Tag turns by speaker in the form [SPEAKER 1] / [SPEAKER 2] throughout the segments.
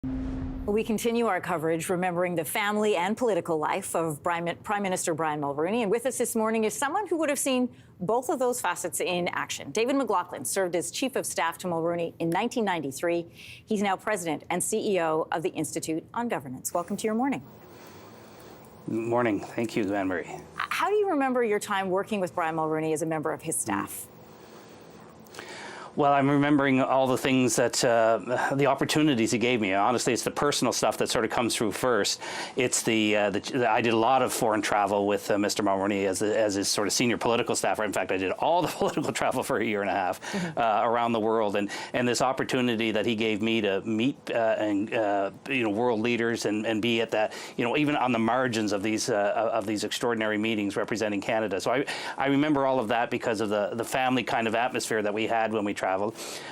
[SPEAKER 1] We continue our coverage remembering the family and political life of Prime Minister Brian Mulroney. And with us this morning is someone who would have seen both of those facets in action. David McLaughlin served as Chief of Staff to Mulroney in 1993. He's now President and CEO of the Institute on Governance. Welcome to your morning.
[SPEAKER 2] Morning. Thank you, Anne-Marie.
[SPEAKER 1] How do you remember your time working with Brian Mulroney as a member of his staff?
[SPEAKER 2] Well, I'm remembering all the things that, the opportunities he gave me. Honestly, it's the personal stuff that sort of comes through first. It's I did a lot of foreign travel with Mr. Mulroney as his sort of senior political staffer. In fact, I did all the political travel for a year and a half around the world. And this opportunity that he gave me to meet world leaders and be at that, even on the margins of these extraordinary meetings representing Canada. So I remember all of that because of the family kind of atmosphere that we had when we traveled.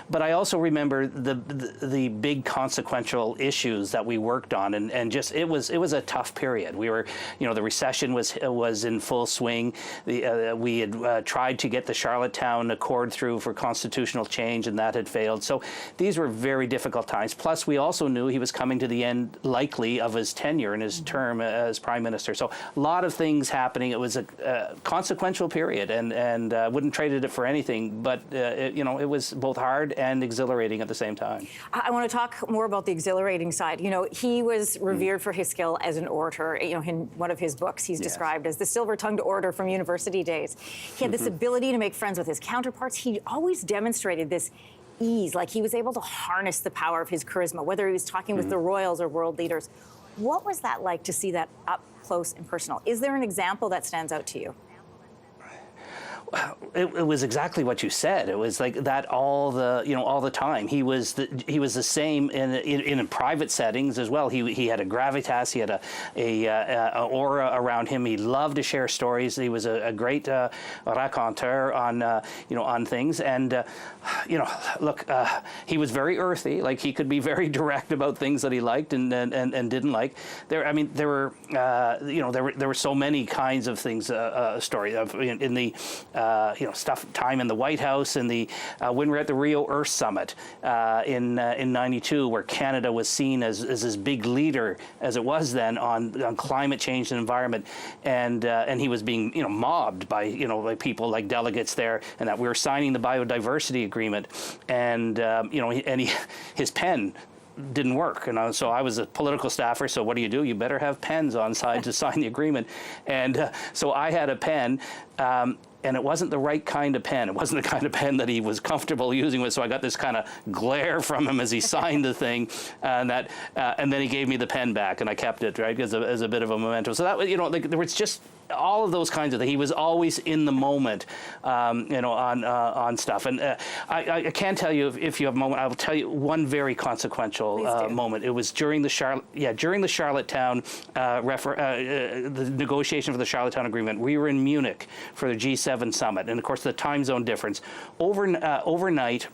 [SPEAKER 2] But I also remember the big consequential issues that we worked on, and just it was a tough period. We were, the recession was in full swing. We had tried to get the Charlottetown Accord through for constitutional change, and that had failed. So these were very difficult times. Plus, we also knew he was coming to the end, likely, of his tenure and his term as Prime Minister. So a lot of things happening. It was a consequential period, and wouldn't traded it for anything. But it was both hard and exhilarating at the same time.
[SPEAKER 1] I want to talk more about the exhilarating side. He was revered for his skill as an orator. In one of his books, he's described as the silver-tongued orator from university days. He had this ability to make friends with his counterparts. He always demonstrated this ease, like he was able to harness the power of his charisma, whether he was talking with the royals or world leaders. What was that like to see that up close and personal? Is there an example that stands out to you?
[SPEAKER 2] It was exactly what you said. It was like that all the time. He was the same in private settings as well. He had a gravitas. He had a aura around him. He loved to share stories. He was a great raconteur on things. And look, he was very earthy. Like he could be very direct about things that he liked and didn't like. There were so many kinds of things. Stories in the. Time in the White House and when we were at the Rio Earth Summit in '92, where Canada was seen as this big leader, as it was then, on climate change and environment, and he was being mobbed by people like delegates there, and that we were signing the biodiversity agreement, and his pen didn't work, and so I was a political staffer. So what do? You better have pens on side to sign the agreement, and so I had a pen. And it wasn't the right kind of pen. It wasn't the kind of pen that he was comfortable using with. So I got this kind of glare from him as he signed the thing, and then he gave me the pen back, and I kept it, right, as a bit of a memento. So that was, there was just all of those kinds of things. He was always in the moment, on stuff. And I can tell you, if you have a moment, I will tell you one very consequential moment. It was during the Charlottetown the negotiation for the Charlottetown Agreement. We were in Munich for the G7 summit, and of course the time zone difference. Overnight,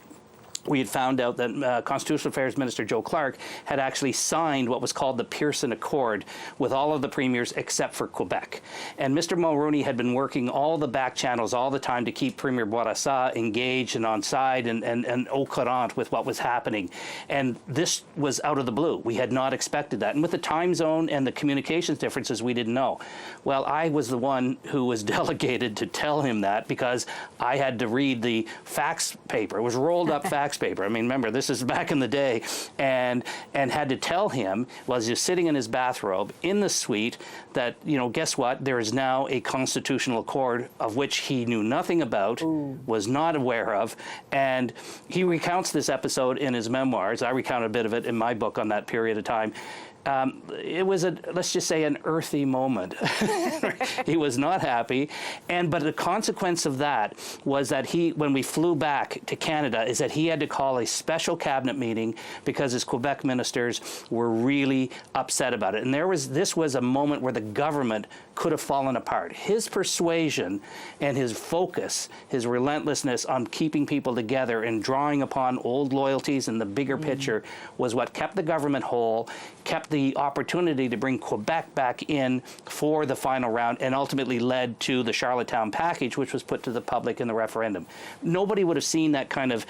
[SPEAKER 2] we had found out that Constitutional Affairs Minister Joe Clark had actually signed what was called the Pearson Accord with all of the premiers except for Quebec. And Mr. Mulroney had been working all the back channels all the time to keep Premier Bourassa engaged and on side and au courant with what was happening. And this was out of the blue. We had not expected that. And with the time zone and the communications differences, we didn't know. Well, I was the one who was delegated to tell him that, because I had to read the fax paper. It was rolled up fax paper. Remember, this is back in the day, and had to tell him, while he was sitting in his bathrobe in the suite, that, guess what? There is now a constitutional accord of which he knew nothing about, was not aware of, and he recounts this episode in his memoirs. I recount a bit of it in my book on that period of time. It was let's just say, an earthy moment. He was not happy, but the consequence of that was that when we flew back to Canada, is that he had to call a special cabinet meeting because his Quebec ministers were really upset about it. And this was a moment where the government could have fallen apart. His persuasion and his focus, his relentlessness on keeping people together and drawing upon old loyalties and the bigger picture was what kept the government whole, kept the opportunity to bring Quebec back in for the final round, and ultimately led to the Charlottetown package, which was put to the public in the referendum. Nobody would have seen that kind of,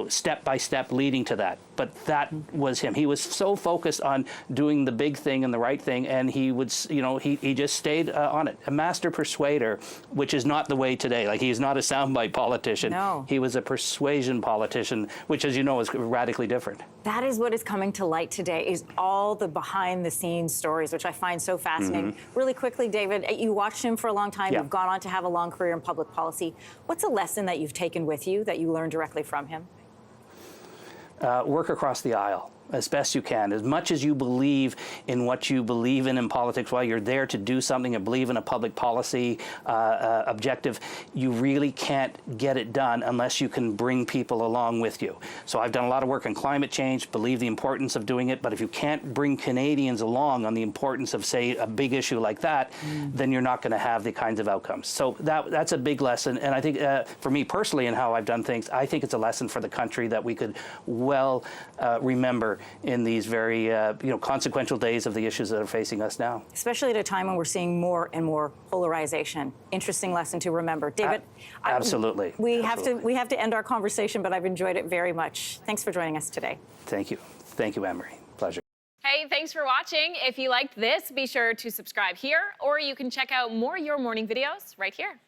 [SPEAKER 2] step by step leading to that. But that was him. He was so focused on doing the big thing and the right thing, and he would, he just stayed on it. A master persuader, which is not the way today. Like, he's not a soundbite politician.
[SPEAKER 1] No.
[SPEAKER 2] He was a persuasion politician, which, as you know, is radically different.
[SPEAKER 1] That is what is coming to light today, is all the behind-the-scenes stories, which I find so fascinating. Really quickly, David, you watched him for a long time.
[SPEAKER 2] Yeah.
[SPEAKER 1] You've gone on to have a long career in public policy. What's a lesson that you've taken with you that you learned directly from him?
[SPEAKER 2] Work across the aisle as best you can. As much as you believe in what you believe in politics, while you're there to do something and believe in a public policy objective, you really can't get it done unless you can bring people along with you. So I've done a lot of work on climate change, believe the importance of doing it, but if you can't bring Canadians along on the importance of, say, a big issue like that, then you're not going to have the kinds of outcomes. So that's a big lesson, and I think for me personally and how I've done things, I think it's a lesson for the country that we could well remember in these very consequential days of the issues that are facing us now.
[SPEAKER 1] Especially at a time when we're seeing more and more polarization. Interesting lesson to remember. David,
[SPEAKER 2] absolutely.
[SPEAKER 1] We have to end our conversation, but I've enjoyed it very much. Thanks for joining us today.
[SPEAKER 2] Thank you. Thank you, Anne-Marie. Pleasure.
[SPEAKER 3] Hey, thanks for watching. If you liked this, be sure to subscribe here, or you can check out more Your Morning videos right here.